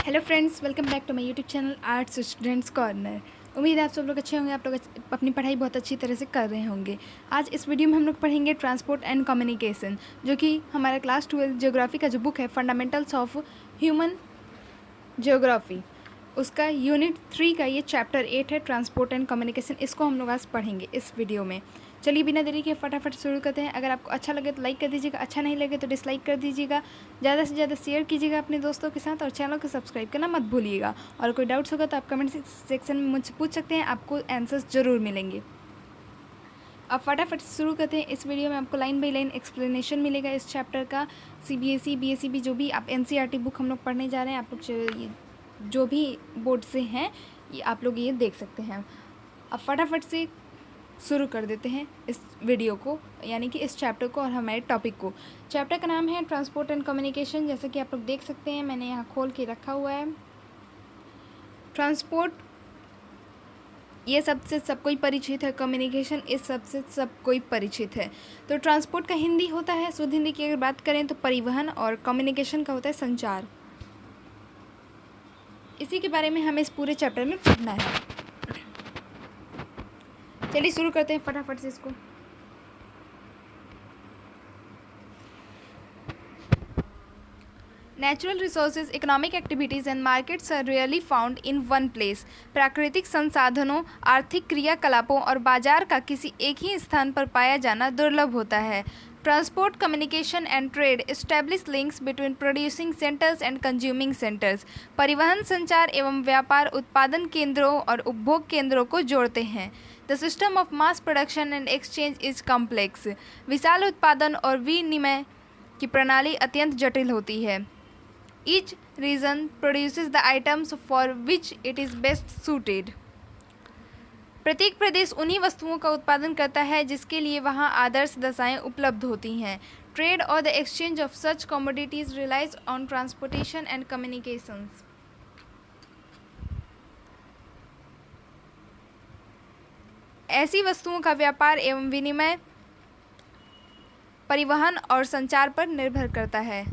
Hello friends, welcome back to my YouTube channel arts students corner. उम्मीद है आप सब लोग अच्छे होंगे। आप लोग अपनी पढ़ाई बहुत अच्छी तरह से कर रहे होंगे। आज इस वीडियो में हम लोग पढ़ेंगे ट्रांसपोर्ट एंड कम्युनिकेशन, जो कि हमारा क्लास 12 ज्योग्राफी का जो बुक है फंडामेंटल्स ऑफ ह्यूमन ज्योग्राफी, उसका यूनिट 3 का ये चैप्टर 8 है ट्रांसपोर्ट एंड कम्युनिकेशन। इसको हम लोग आज पढ़ेंगे इस वीडियो में। चलिए बिना देरी के फटाफट शुरू करते हैं। अगर आपको अच्छा लगे तो लाइक कर दीजिएगा, अच्छा नहीं लगे तो डिसलाइक कर दीजिएगा। ज़्यादा से ज़्यादा शेयर कीजिएगा अपने दोस्तों के साथ और चैनल को सब्सक्राइब करना मत भूलिएगा। और कोई डाउट्स होगा तो आप कमेंट सेक्शन में मुझसे पूछ सकते हैं, आपको आंसर्स ज़रूर मिलेंगे। अब फटाफट शुरू करते हैं। इस वीडियो में आपको लाइन बाई लाइन एक्सप्लेनेशन मिलेगा इस चैप्टर का। CBSE BSE जो भी आप NCERT बुक हम लोग पढ़ने जा रहे हैं, आप लोग जो भी बोर्ड से हैं ये आप लोग ये देख सकते हैं। अब फटाफट से शुरू कर देते हैं इस वीडियो को, यानी कि इस चैप्टर को और हमारे टॉपिक को। चैप्टर का नाम है ट्रांसपोर्ट एंड कम्युनिकेशन। जैसा कि आप लोग देख सकते हैं, मैंने यहाँ खोल के रखा हुआ है। ट्रांसपोर्ट ये सबसे सब कोई परिचित है, कम्युनिकेशन इस सबसे सब कोई परिचित है। तो ट्रांसपोर्ट का हिंदी होता है, शुद्ध हिंदी की अगर बात करें तो परिवहन, और कम्युनिकेशन का होता है संचार। इसी के बारे में हमें इस पूरे चैप्टर में पढ़ना है। चलिए शुरू करते हैं फटाफट से इसको। Natural resources, economic activities and markets are really found in one place. प्राकृतिक संसाधनों, आर्थिक क्रियाकलापों और बाजार का किसी एक ही स्थान पर पाया जाना दुर्लभ होता है। Transport, communication and trade establish links between producing centres and consuming centres. परिवहन, संचार एवं व्यापार उत्पादन केंद्रों और उपभोग केंद्रों को जोड़ते हैं। The system of mass production and exchange is complex. विशाल उत्पादन और विनिमय की प्रणाली अत्यंत जटिल होती है। Each region produces the items for which it is best suited. प्रत्येक प्रदेश उन्हीं वस्तुओं का उत्पादन करता है जिसके लिए वहाँ आदर्श दशाएं उपलब्ध होती हैं। ट्रेड और the exchange of such commodities relies on transportation and communications. ऐसी वस्तुओं का व्यापार एवं विनिमय परिवहन और संचार पर निर्भर करता है।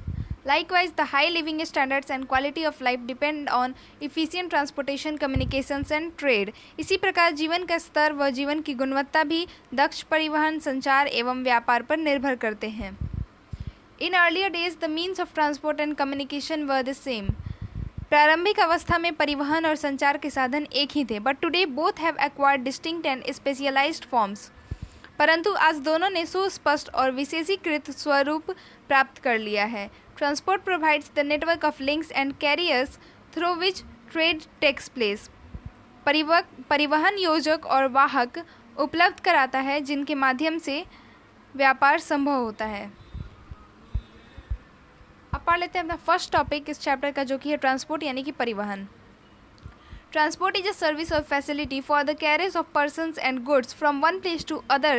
Likewise, the high living standards and quality of life depend on efficient transportation, communications and trade. इसी प्रकार जीवन का स्तर व जीवन की गुणवत्ता भी दक्ष परिवहन, संचार एवं व्यापार पर निर्भर करते हैं। In earlier days, the means of transport and communication were the same. प्रारंभिक अवस्था में परिवहन और संचार के साधन एक ही थे, but today both have acquired distinct and specialized forms. परंतु आज दोनों ने सुस्पष्ट और विशेषीकृत स्वरूप प्राप्त कर लिया है। Transport provides the network of links and carriers through which trade takes place. परिवहन योजक और वाहक उपलब्ध कराता है जिनके माध्यम से व्यापार संभव होता है। अब पढ़ लेते हैं अपना फर्स्ट टॉपिक इस चैप्टर का, जो कि है ट्रांसपोर्ट यानी कि परिवहन। Transport is a service or facility for the carriage of persons and goods from one place to other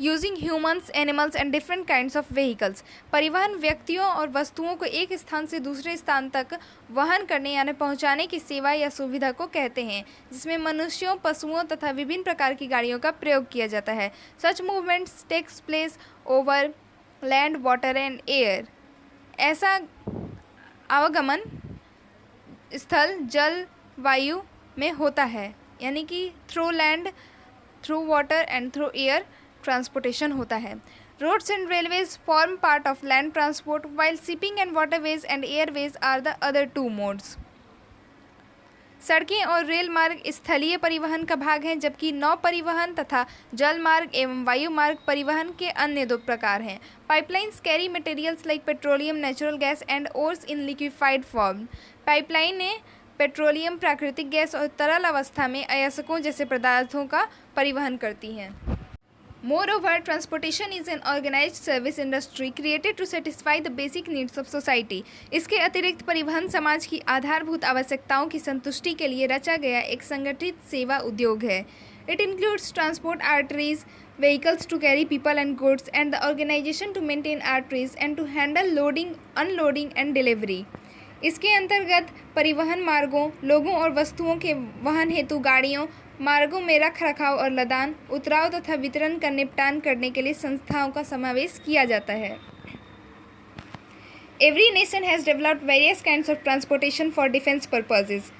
using humans, animals and different kinds of vehicles. परिवहन व्यक्तियों और वस्तुओं को एक स्थान से दूसरे स्थान तक वहन करने यानी पहुंचाने की सेवा या सुविधा को कहते हैं, जिसमें मनुष्यों, पशुओं तथा विभिन्न प्रकार की गाड़ियों का प्रयोग किया जाता है। Such movements takes place over land, water and air. ऐसा आवागमन स्थल, जल, वायु में होता है, यानी कि through land, through water and through air transportation होता है। Roads and railways form part of land transport, while shipping and waterways and airways are the other two modes. सड़कें और रेल मार्ग स्थलीय परिवहन का भाग हैं, जबकि नौ परिवहन तथा जल मार्ग एवं वायु मार्ग परिवहन के अन्य दो प्रकार हैं। Pipelines carry materials like petroleum, natural gas and ores in liquefied form. पाइपलाइनें पेट्रोलियम, प्राकृतिक गैस और तरल अवस्था में अयस्कों जैसे पदार्थों का परिवहन करती हैं। Moreover, transportation is an organized service industry created to satisfy the basic needs of society. इसके अतिरिक्त परिवहन समाज की आधारभूत आवश्यकताओं की संतुष्टि के लिए रचा गया एक संगठित सेवा उद्योग है। It includes transport arteries, vehicles to carry people and goods, and the organization to maintain arteries and to handle loading, unloading and delivery. इसके अंतर्गत परिवहन मार्गों, लोगों और वस्तुओं के वहन हेतु गाड़ियों, मार्गों में रख रखाव और लदान, उतराव तथा वितरण का निपटान करने के लिए संस्थाओं का समावेश किया जाता है। Every nation has developed various kinds of transportation for defence purposes.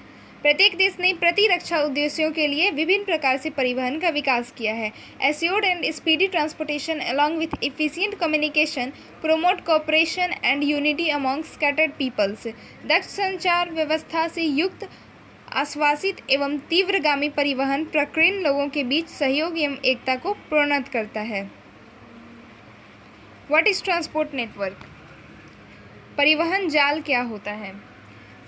प्रत्येक देश ने प्रतिरक्षा उद्देश्यों के लिए विभिन्न प्रकार से परिवहन का विकास किया है। Assured and speedy transportation along with efficient communication promote cooperation and unity among scattered peoples. दक्ष संचार व्यवस्था से युक्त आश्वासित एवं तीव्रगामी परिवहन प्रक्रिया लोगों के बीच सहयोग एवं एकता को प्रोन्नत करता है। What is transport network? परिवहन जाल क्या होता है?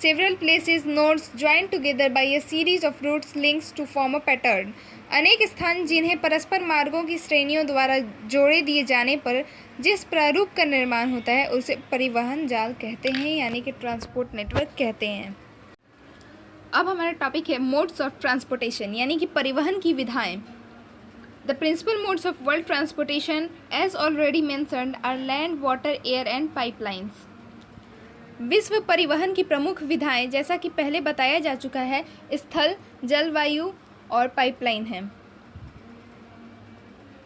Several places nodes joined together by a series of routes links to form a pattern। अनेक स्थान जिन्हें परस्पर मार्गों की श्रेणियों द्वारा जोड़े दिए जाने पर जिस प्रारूप का निर्माण होता है उसे परिवहन जाल कहते हैं, यानी कि ट्रांसपोर्ट नेटवर्क कहते हैं। अब हमारा टॉपिक है मोड्स ऑफ ट्रांसपोर्टेशन, यानी कि परिवहन की विधाएं। The principal modes of world transportation as already mentioned are land, water, air and pipelines. विश्व परिवहन की प्रमुख विधाएं जैसा कि पहले बताया जा चुका है स्थल, जलवायु और पाइपलाइन हैं।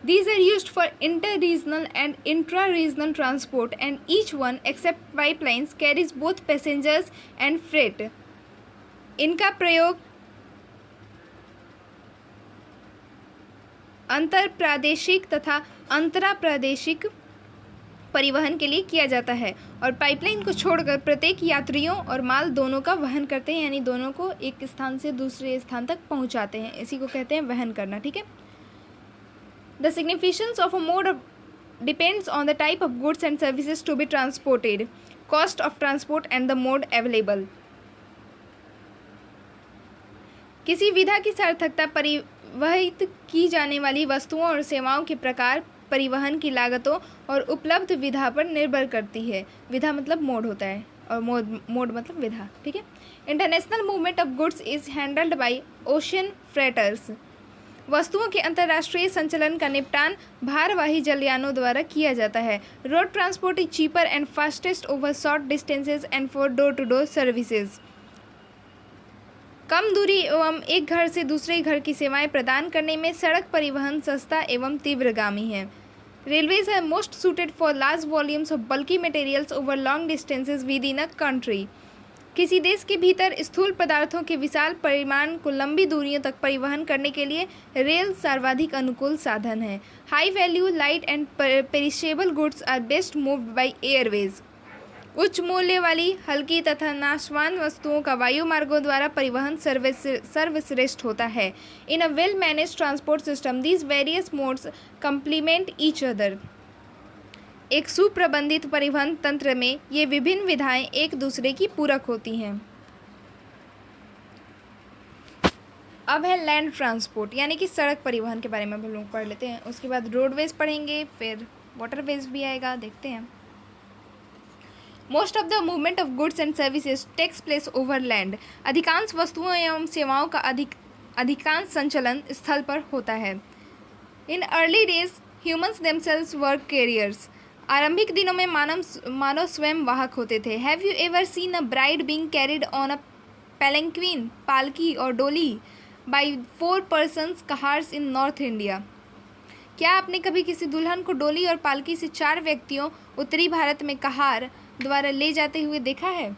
These are used for inter-regional and intra-regional transport and each one except pipelines carries both passengers and freight। इनका प्रयोग अंतर प्रादेशिक तथा अंतरा प्रादेशिक परिवहन के लिए किया जाता है और पाइपलाइन को छोड़कर प्रत्येक यात्रियों और माल दोनों का वहन करते हैं, यानी दोनों को एक स्थान से दूसरे स्थान तक पहुंचाते हैं। इसी को कहते हैं वहन करना। ठीक है। The significance of a mode depends on the type of goods and services to be transported, cost of transport and the mode available. किसी विधा की सार्थकता परिवहित की जाने वाली वस्तुओं और सेवाओं के प्रकार, परिवहन की लागतों और उपलब्ध विधा पर निर्भर करती है। विधा मतलब मोड होता है और मोड मतलब विधा। ठीक है। International movement of goods is handled by ocean freighters. वस्तुओं के अंतर्राष्ट्रीय संचलन का निपटान भारवाही जलयानों द्वारा किया जाता है। Road transport is cheaper and fastest over short distances and for door to door services. कम दूरी एवं एक घर से दूसरे घर की सेवाएं प्रदान करने में सड़क परिवहन सस्ता एवं तीव्रगामी है। Railways are most suited for large volumes of bulky materials over long distances within a country. किसी देश के भीतर स्थूल पदार्थों के विशाल परिमाण को लंबी दूरियों तक परिवहन करने के लिए रेल सर्वाधिक अनुकूल साधन है। High value light and perishable goods are best moved by airways. उच्च मूल्य वाली हल्की तथा नाशवान वस्तुओं का वायु मार्गों द्वारा परिवहन सर्वश्रेष्ठ होता है। In a well manage transport system these various modes complement each other. एक सुप्रबंधित परिवहन तंत्र में ये विभिन्न विधाएं एक दूसरे की पूरक होती हैं। अब है लैंड ट्रांसपोर्ट, यानी कि सड़क परिवहन के बारे में हम लोग पढ़ लेते हैं। उसके बाद रोडवेज पढ़ेंगे, फिर वाटरवेज भी आएगा, देखते हैं। Most of the movement of goods and services takes place over land. अधिकांश वस्तुओं एवं सेवाओं का अधिकांश संचलन स्थल पर होता है। In early days humans themselves were carriers. आरंभिक दिनों में मानव स्वयं वाहक होते थे। Have you ever seen a bride being carried on a palanquin, palki और doli by 4 persons kahars in north India? क्या आपने कभी किसी दुल्हन को डोली और पालकी से 4 व्यक्तियों उत्तरी भारत में कहार द्वारा ले जाते हुए देखा है?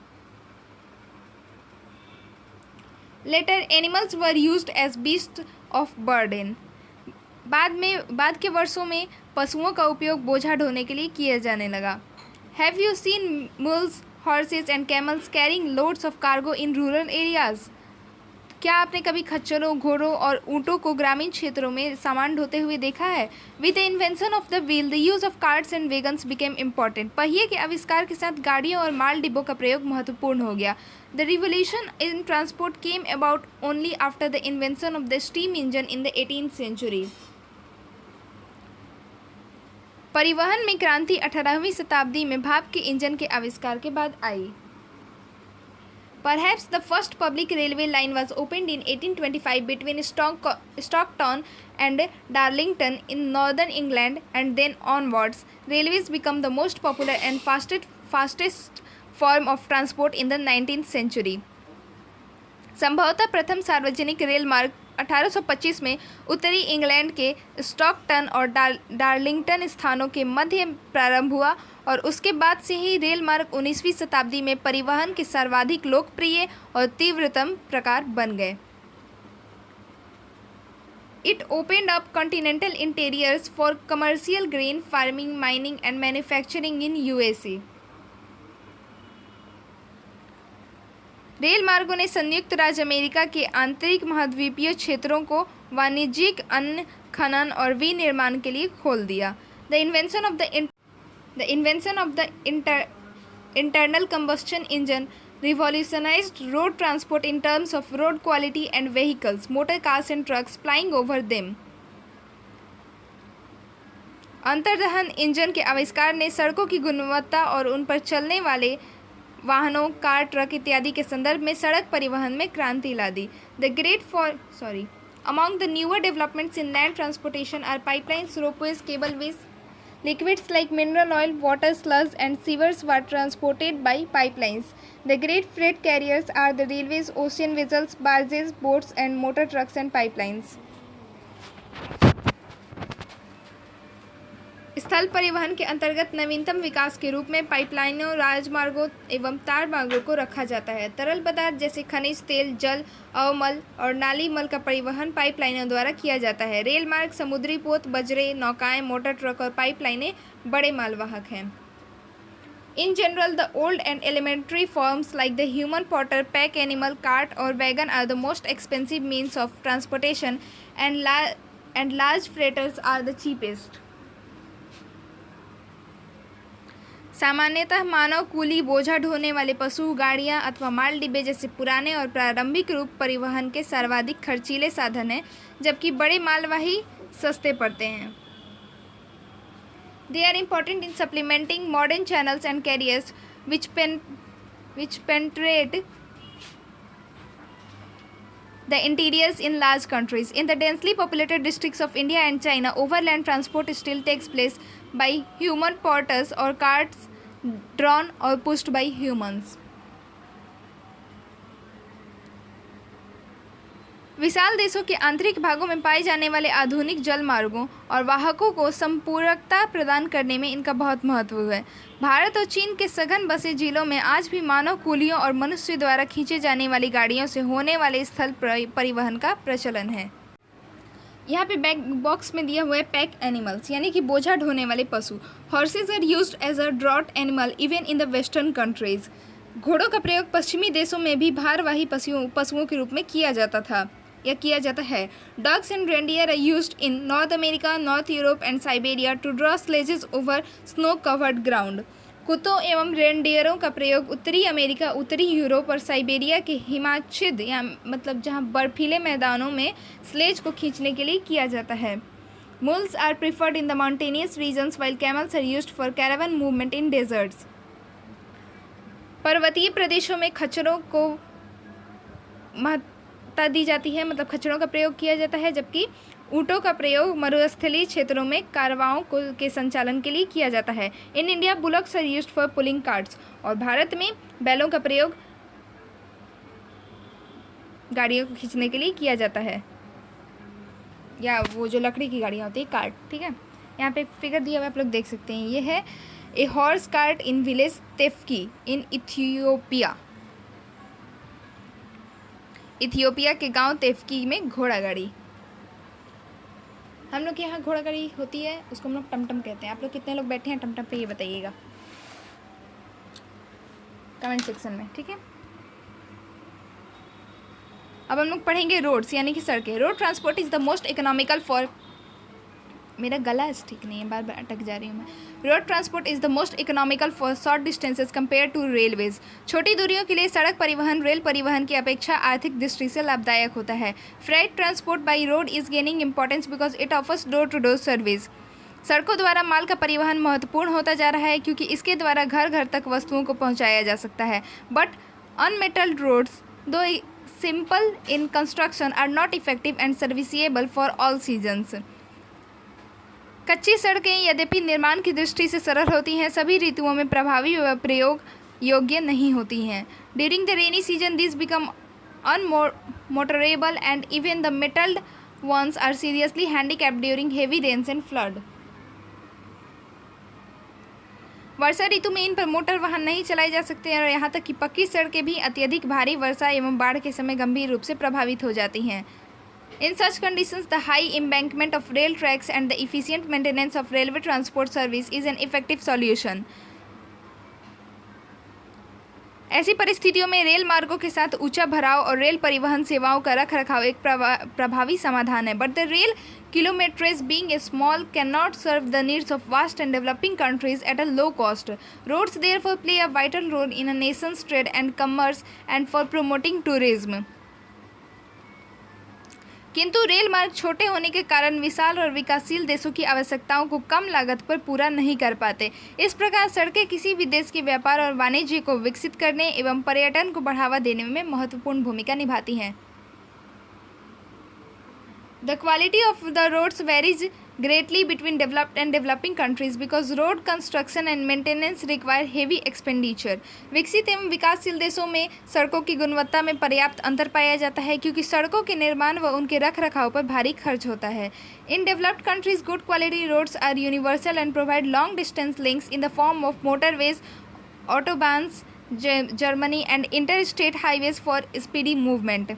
Later animals were used as beast of burden. बाद के वर्षों में पशुओं का उपयोग बोझा ढोने के लिए किया जाने लगा। Have you seen mules, horses and camels carrying loads of cargo in rural areas? क्या आपने कभी खच्चरों, घोड़ों और ऊँटों को ग्रामीण क्षेत्रों में सामान ढोते हुए देखा है? With the invention of the wheel the use of carts and wagons became important. पहिए के आविष्कार के साथ गाड़ियों और माल डिब्बों का प्रयोग महत्वपूर्ण हो गया। The revolution in transport came about only after the invention of the steam engine in the 18th century। परिवहन में क्रांति 18वीं शताब्दी में भाप के इंजन के आविष्कार के बाद आई। Perhaps the first public railway line was opened in 1825 between Stockton and Darlington in northern England, and then onwards, railways became the most popular and fastest form of transport in the 19th century. संभवतः प्रथम सार्वजनिक rail मार्ग 1825 में उत्तरी England के Stockton और Darlington स्थानों के मध्य प्रारंभ हुआ और उसके बाद से ही रेल मार्ग 19वीं शताब्दी में परिवहन के सर्वाधिक लोकप्रिय और तीव्रतम प्रकार बन गए। It opened up continental interiors for commercial grain farming, mining and manufacturing in USA. Rail मार्गों ने संयुक्त राज्य अमेरिका के आंतरिक महाद्वीपीय क्षेत्रों को वाणिज्यिक, अन्न, खनन और विनिर्माण के लिए खोल दिया। The invention of the internal combustion engine revolutionized road transport in terms of road quality and vehicles, motor cars and trucks plying over them. अंतर्दहन इंजन के आविष्कार ने सड़कों की गुणवत्ता और उन पर चलने वाले वाहनों, कार, ट्रक इत्यादि के संदर्भ में सड़क परिवहन में क्रांति ला दी। Among the newer developments in land transportation are pipelines, ropeways, cableways. Liquids like mineral oil, water, sludge and sewers were transported by pipelines. The great freight carriers are the railways, ocean vessels, barges, boats and motor trucks and pipelines. स्थल परिवहन के अंतर्गत नवीनतम विकास के रूप में पाइपलाइनों, राजमार्गों एवं तार मार्गों को रखा जाता है। तरल पदार्थ जैसे खनिज तेल, जल, अवमल और नाली मल का परिवहन पाइपलाइनों द्वारा किया जाता है। रेल मार्ग, समुद्री पोत, बजरे, नौकाएं, मोटर ट्रक और पाइपलाइनें बड़े मालवाहक हैं। In general, the old and elementary forms like the human porter, pack animal, cart or wagon are the most expensive means of transportation and large freighters are the cheapest. सामान्यतः मानव coolie, बोझा ढोने वाले पशु, गाड़ियां अथवा माल डिब्बे जैसे पुराने और प्रारंभिक रूप परिवहन के सर्वाधिक खर्चीले साधन हैं, जबकि बड़े मालवाही सस्ते पड़ते हैं। They are important in supplementing modern channels and carriers which penetrate the interiors in large countries. In the densely populated districts of India and China, overland transport still takes place by human porters or carts drawn or pushed by humans. विशाल देशों के आंतरिक भागों में पाए जाने वाले आधुनिक जल मार्गों और वाहकों को संपूरकता प्रदान करने में इनका बहुत महत्व है। भारत और चीन के सघन बसे जिलों में आज भी मानव कूलियों और मनुष्य द्वारा खींचे जाने वाली गाड़ियों से होने वाले स्थल परिवहन का प्रचलन है। यहाँ पे बैक बॉक्स में दिया हुआ है पैक एनिमल्स, यानी कि बोझा ढोने वाले पशु। Horses are used as a draught animal even in the western countries. घोड़ों का प्रयोग पश्चिमी देशों में भी भारवाही पशुओं के रूप में किया जाता था या किया जाता है। Dogs and reindeer are used in North America, North Europe and Siberia to draw sledges over snow covered ground. कुत्तों एवं रेंडियरों का प्रयोग उत्तरी अमेरिका, उत्तरी यूरोप और साइबेरिया के हिमाच्छिद या मतलब जहाँ बर्फीले मैदानों में स्लेज को खींचने के लिए किया जाता है। Mules are preferred in the mountainous regions while camels are used for caravan movement in deserts. पर्वतीय प्रदेशों में खच्चरों को महत्ता दी जाती है, मतलब खच्चरों का प्रयोग किया जाता है, जबकि ऊँटों का प्रयोग मरुस्थलीय क्षेत्रों में कारवाओं के संचालन के लिए किया जाता है। In India bullocks are used for pulling carts. और भारत में बैलों का प्रयोग गाड़ियों को खींचने के लिए किया जाता है, या वो जो लकड़ी की गाड़ियाँ होती है, कार्ट। ठीक है, यहाँ पे एक फिगर दिया हुआ है, आप लोग देख सकते हैं। ये है a horse cart in village Tefki in Ethiopia. Ethiopia के गांव तेफ्की में घोड़ा गाड़ी। हम लोग के यहाँ घोड़ा गाड़ी होती है, उसको हम लोग टमटम कहते हैं। आप लोग कितने लोग बैठे हैं टमटम पे, ये बताइएगा कमेंट सेक्शन में। ठीक है, अब हम लोग पढ़ेंगे रोड्स यानी कि सड़कें। Road transport is the most economical for, मेरा गला ठीक नहीं है, बार बार अटक जा रही हूँ मैं। Road transport is the most economical for short distances compare to railways. छोटी दूरियों के लिए सड़क परिवहन रेल परिवहन की अपेक्षा आर्थिक दृष्टि से लाभदायक होता है। Freight transport by road is gaining importance because it offers door to door service. सड़कों द्वारा माल का परिवहन महत्वपूर्ण होता जा रहा है क्योंकि इसके द्वारा घर घर तक वस्तुओं को पहुँचाया जा सकता है। But unmetalled roads though simple in construction are not effective and serviceable for all seasons. कच्ची सड़कें यद्यपि निर्माण की दृष्टि से सरल होती हैं, सभी ऋतुओं में प्रभावी व प्रयोग योग्य नहीं होती हैं। During the rainy season this become unmotorable, and even the metalled ones are seriously handicapped during heavy rains and flood. वर्षा ऋतु में इन पर मोटर वाहन नहीं चलाए जा सकते हैं और यहाँ तक कि पक्की सड़कें भी अत्यधिक भारी वर्षा एवं बाढ़ के समय गंभीर रूप से प्रभावित हो जाती हैं. In such conditions, the high embankment of rail tracks and the efficient maintenance of railway transport service is an effective solution. ऐसी परिस्थितियों में रेल मार्गों के साथ ऊंचा भराव और रेल परिवहन सेवाओं का रखरखाव एक प्रभावी समाधान है. But the rail kilometrage being small cannot serve the needs of vast and developing countries at a low cost. Roads therefore play a vital role in a nation's trade and commerce and for promoting tourism. किंतु rail मार्ग छोटे होने के कारण विशाल और विकासशील देशों की आवश्यकताओं को कम लागत पर पूरा नहीं कर पाते. इस प्रकार सड़कें किसी भी देश के व्यापार और वाणिज्य को विकसित करने एवं पर्यटन को बढ़ावा देने में महत्वपूर्ण भूमिका निभाती हैं. The quality of the roads varies greatly between developed and developing countries because road construction and maintenance require heavy expenditure. विकसित एवं विकासशील देशों में सड़कों की गुणवत्ता में पर्याप्त अंतर पाया जाता है क्योंकि सड़कों के निर्माण व उनके रखरखाव पर भारी खर्च होता है. In developed countries, good quality roads are universal and provide long distance links in the form of motorways, autobahns, Germany, and interstate highways for speedy movement.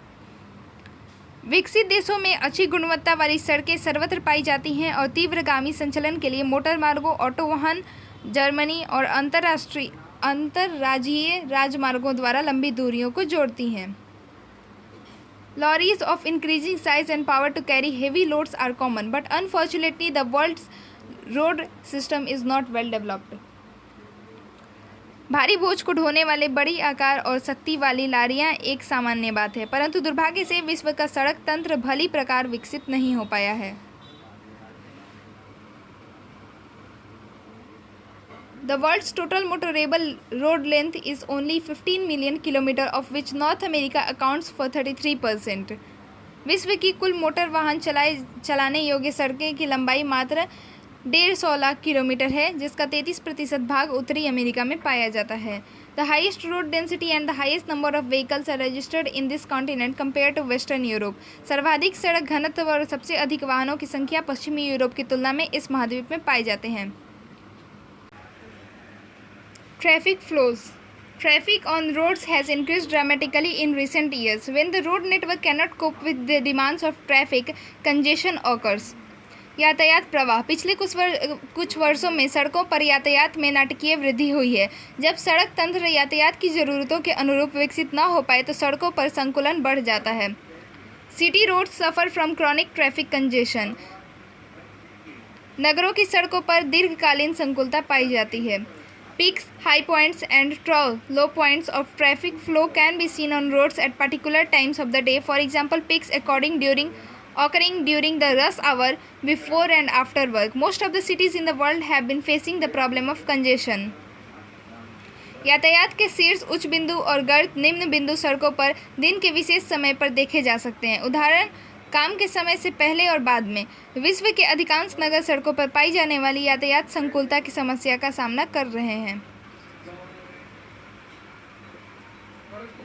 विकसित देशों में अच्छी गुणवत्ता वाली सड़कें सर्वत्र पाई जाती हैं और तीव्रगामी संचलन के लिए मोटर मार्गों, ऑटो वाहन, जर्मनी और अंतर्राज्यीय राजमार्गों द्वारा लंबी दूरियों को जोड़ती हैं. Lorries of increasing size and power to carry heavy loads are common, but unfortunately the world's road system is not well developed. भारी बोझ को ढोने वाले बड़ी आकार और शक्ति वाली लारियां एक सामान्य बात है, परंतु दुर्भाग्य से विश्व का सड़क तंत्र भली प्रकार विकसित नहीं हो पाया है. The world's total motorable road length is only 15 million kilometer, of which North America accounts for 33%. विश्व की कुल मोटर वाहन चलाने योग्य सड़कें की लंबाई मात्र 150 लाख किलोमीटर है, जिसका 33% भाग उत्तरी अमेरिका में पाया जाता है. The highest road density and the highest number of vehicles are registered in this continent compared to Western Europe. सर्वाधिक सड़क घनत्व और सबसे अधिक वाहनों की संख्या पश्चिमी यूरोप की तुलना में इस महाद्वीप में पाए जाते हैं. Traffic flows. Traffic on roads has increased dramatically in recent years. When the road network cannot cope with the demands of traffic, congestion occurs. यातायात प्रवाह. पिछले कुछ वर्षों में सड़कों पर यातायात में नाटकीय वृद्धि हुई है. जब सड़क तंत्र यातायात की ज़रूरतों के अनुरूप विकसित न हो पाए तो सड़कों पर संकुलन बढ़ जाता है. City roads suffer from chronic traffic congestion. नगरों की सड़कों पर दीर्घकालीन संकुलता पाई जाती है. Peaks, high points and low points of traffic flow can be seen on roads at particular times of the day. For example, peaks occurring during the rush hour before and after work. Most of the cities in the world have been facing the problem of congestion. यातायात के शीर्ष उच्च बिंदु और गर्त निम्न बिंदु सड़कों पर दिन के विशेष समय पर देखे जा सकते हैं. उदाहरण काम के समय से पहले और बाद में. विश्व के अधिकांश नगर सड़कों पर पाई जाने वाली यातायात संकुलता की समस्या का सामना कर रहे हैं.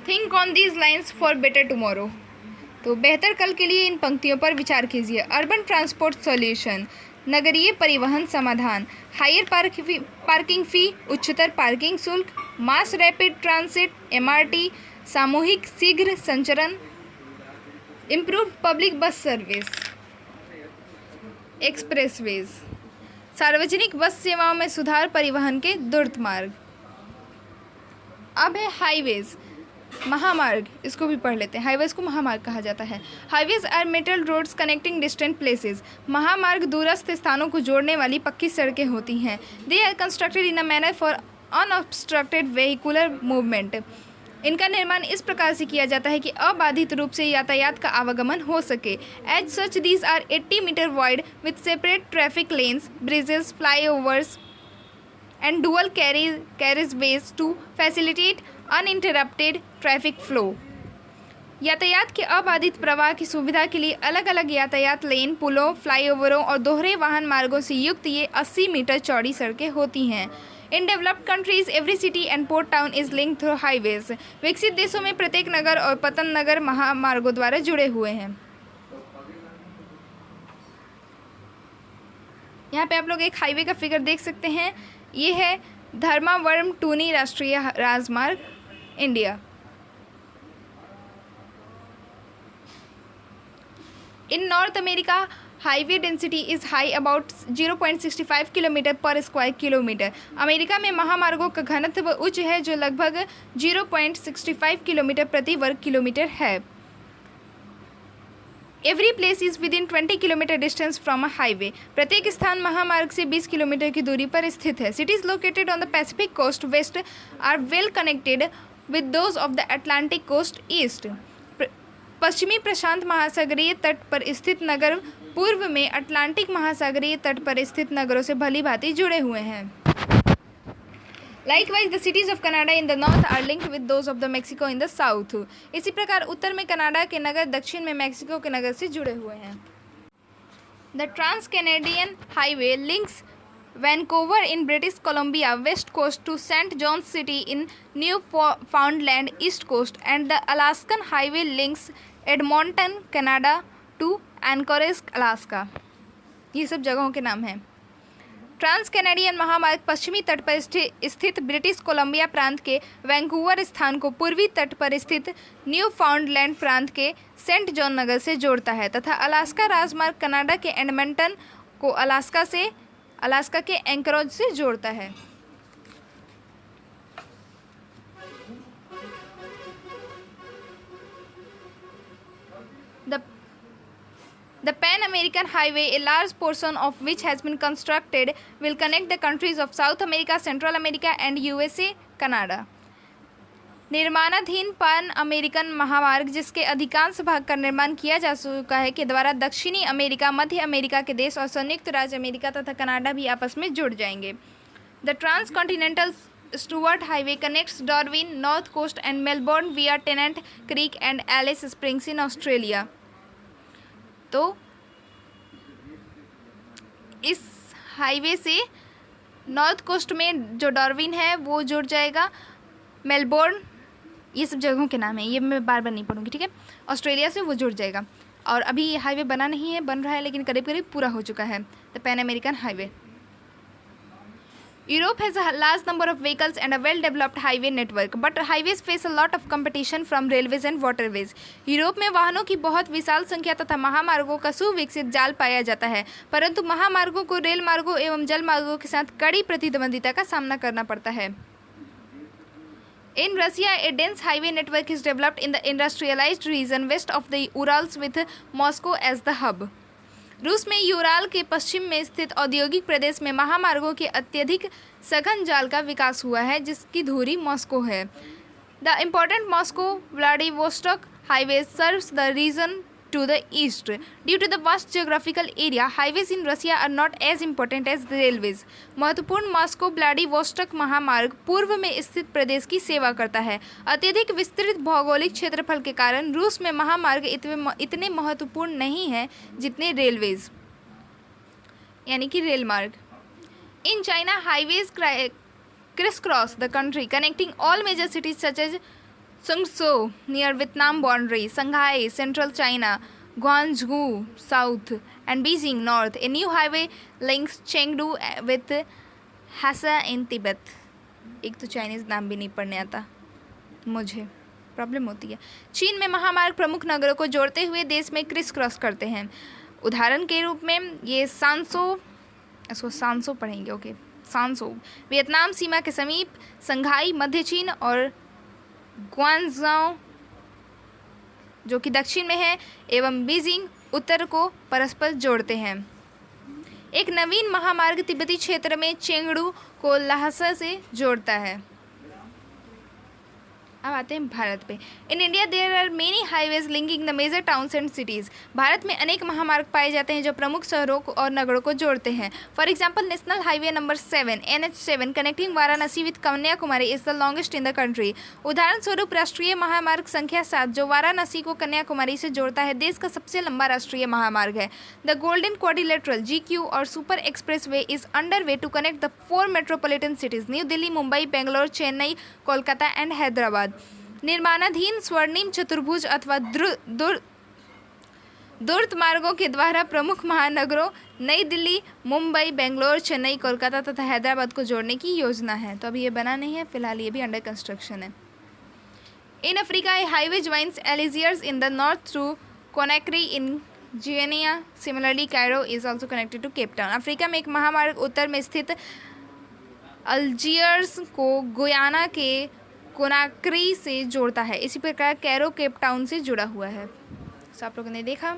Think on these lines for better tomorrow. तो बेहतर कल के लिए इन पंक्तियों पर विचार कीजिए. Urban transport solution. नगरीय परिवहन समाधान. हायर पार्किंग फ़ी, उच्चतर पार्किंग शुल्क. Mass rapid transit, MRT. सामूहिक शीघ्र संचरण. Improved public bus service. Expressways. सार्वजनिक बस सेवाओं में सुधार, परिवहन के द्रुत मार्ग. अब है हाईवेज, महामार्ग. इसको भी पढ़ लेते हैं. हाईवेज को महामार्ग कहा जाता है. Highways are metal roads connecting distant places. महामार्ग दूरस्थ स्थानों को जोड़ने वाली पक्की सड़कें होती हैं. They are constructed in a manner for unobstructed vehicular movement. इनका निर्माण इस प्रकार से किया जाता है कि अबाधित रूप से यातायात का आवागमन हो सके. As such these are 80 metre wide with separate traffic lanes, bridges, flyovers and dual carriageways to facilitate uninterrupted traffic flow. यातायात के अबाधित प्रवाह की सुविधा के लिए अलग अलग यातायात लेन, पुलों, फ्लाईओवरों और दोहरे वाहन मार्गों से युक्त ये 80 मीटर चौड़ी सड़कें होती हैं. In developed countries every city and port town is linked through highways. विकसित देशों में प्रत्येक नगर और पतन नगर महामार्गों द्वारा जुड़े हुए हैं। यहाँ पे आप लोग एक हाईवे का फिगर देख सकते हैं। ये है धर्मावरम टूनी राष्ट्रीय राजमार्ग, India. In North America highway density is high about 0.65 kilometre पर स्क्वायर किलोमीटर। अमेरिका में महामार्गों का घनत्व उच्च है जो लगभग 0.65 किलोमीटर प्रति वर्ग किलोमीटर है। Every place is with in 20 kilometre distance from a highway. प्रत्येक स्थान महामार्ग से 20 किलोमीटर की दूरी पर स्थित है। Cities located on the Pacific coast west are well connected with those of the Atlantic coast east. पश्चिमी प्रशांत महासागरीय तट पर स्थित नगर पूर्व में अटलांटिक महासागरीय तट पर स्थित नगरों से भली भांति जुड़े हुए हैं। Likewise, the cities of Canada in the north are linked with those of the Mexico in the south. इसी प्रकार उत्तर में कनाडा के नगर दक्षिण में मैक्सिको के नगर से जुड़े हुए हैं। The Trans-Canadian Highway links Vancouver in British Columbia west coast to St. John's City in Newfoundland east coast, and the Alaskan Highway links Edmonton, Canada to Anchorage, Alaska. ये सब जगहों के नाम हैं। ट्रांस कैनेडियन महामार्ग पश्चिमी तट पर स्थित ब्रिटिश कोलंबिया प्रांत के वैंकूवर स्थान को पूर्वी तट पर स्थित न्यूफाउंडलैंड प्रांत के सेंट जॉन नगर से जोड़ता है तथा अलास्का राजमार्ग कनाडा के एडमंटन को अलास्का के एंकरेज से जोड़ता है। The Pan American Highway, a large portion of which has been constructed, will connect the countries of South America, Central America and USA, Canada. निर्माणाधीन पान अमेरिकन महामार्ग जिसके अधिकांश भाग का निर्माण किया जा चुका है के द्वारा दक्षिणी अमेरिका, मध्य अमेरिका के देश और संयुक्त राज्य अमेरिका तथा कनाडा भी आपस में जुड़ जाएंगे। The transcontinental Stuart highway connects Darwin, north coast and Melbourne via Tennant Creek and Alice Springs in Australia. तो इस हाईवे से नॉर्थ कोस्ट में जो डार्विन है वो जुड़ जाएगा, मेलबोर्न, ये सब जगहों के नाम हैं, ये मैं बार बार नहीं पढ़ूंगी, ठीक है। ऑस्ट्रेलिया से वो जुड़ जाएगा और अभी ये हाईवे बना नहीं है, बन रहा है लेकिन करीब करीब पूरा हो चुका है, the pan American highway. Europe has a large number of vehicles and a well-developed highway network, but highways face a lot of competition from railways and waterways. Europe में वाहनों की बहुत विशाल संख्या तथा महामार्गों का सुविकसित जाल पाया जाता है, परंतु महामार्गों को रेल मार्गों एवं जल मार्गों के साथ कड़ी प्रतिद्वंदिता का सामना करना पड़ता है। In Russia, a dense highway network is developed in the industrialized region west of the Urals with Moscow as the hub. रूस में यूराल के पश्चिम में स्थित औद्योगिक प्रदेश में महामार्गों के अत्यधिक सघन जाल का विकास हुआ है जिसकी धुरी मॉस्को है। The important Moscow Vladivostok highway serves the region to the east. Due to the vast geographical area, highways in Russia are not as important as the railways. महत्वपूर्ण मॉस्को व्लादिवोस्टोक महामार्ग पूर्व में स्थित प्रदेश की सेवा करता है। अत्यधिक विस्तृत भौगोलिक क्षेत्रफल के कारण रूस में महामार्ग इतने महत्वपूर्ण नहीं हैं जितने रेलवेज यानी कि रेल मार्ग। In China, highways crisscross the country, connecting all major cities such as Suzhou near Vietnam boundary, Shanghai, central China, Guangzhou, south, and Beijing, north. A new highway links Chengdu with Hassa in Tibet. एक तो Chinese नाम भी नहीं पढ़ने आता, मुझे problem होती है। चीन में महामार्ग प्रमुख नगरों को जोड़ते हुए देश में क्रिस क्रॉस करते हैं। उदाहरण के रूप में ये सांसो पढ़ेंगे, ओके, सांसो वियतनाम सीमा के समीप, संघाई मध्य चीन और ग्वांगझो जो कि दक्षिण में है एवं बीजिंग उत्तर को परस्पर जोड़ते हैं। एक नवीन महामार्ग तिब्बती क्षेत्र में चेंगडू को ल्हासा से जोड़ता है। अब आते हैं भारत पे। In India there are many highways linking the major towns and cities. भारत में अनेक महामार्ग पाए जाते हैं जो प्रमुख शहरों और नगरों को जोड़ते हैं। For example national highway number 7 NH7 connecting Varanasi with Kanyakumari is the longest in the country. उदाहरण स्वरूप राष्ट्रीय महामार्ग संख्या 7 जो वाराणसी को कन्याकुमारी से जोड़ता है देश का सबसे लंबा राष्ट्रीय महामार्ग है। द गोल्डन क्वाड्रिलेटरल GQ और super expressway is under way to connect the 4 metropolitan cities New Delhi, Mumbai, Bangalore, Chennai, Kolkata and Hyderabad. निर्माणाधीन स्वर्णिम चतुर्भुज अथवा द्रुत मार्गों के द्वारा प्रमुख महानगरों नई दिल्ली, मुंबई, बेंगलोर, चेन्नई, कोलकाता तथा हैदराबाद को जोड़ने की योजना है। तो अभी ये बना नहीं है, फिलहाल ये भी अंडर कंस्ट्रक्शन है। In Africa a highway joins Algiers in the north through Conakry in Guinea. Similarly Cairo is also connected to Cape Town. अफ्रीका में एक महामार्ग उत्तर में स्थित अल्जियर्स को गुयाना के कोनाक्री से जोड़ता है। इसी प्रकार कैरो केप टाउन से जुड़ा हुआ है। तो आप लोगों ने देखा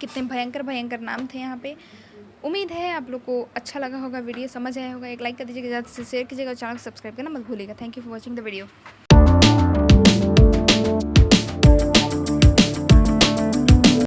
कितने भयंकर नाम थे यहाँ पे। उम्मीद है आप लोग को अच्छा लगा होगा, वीडियो समझ आया होगा। एक लाइक कर दीजिएगा, ज़्यादा से शेयर कीजिएगा और चैनल को सब्सक्राइब करना मत भूलिएगा। Thank you for watching the video.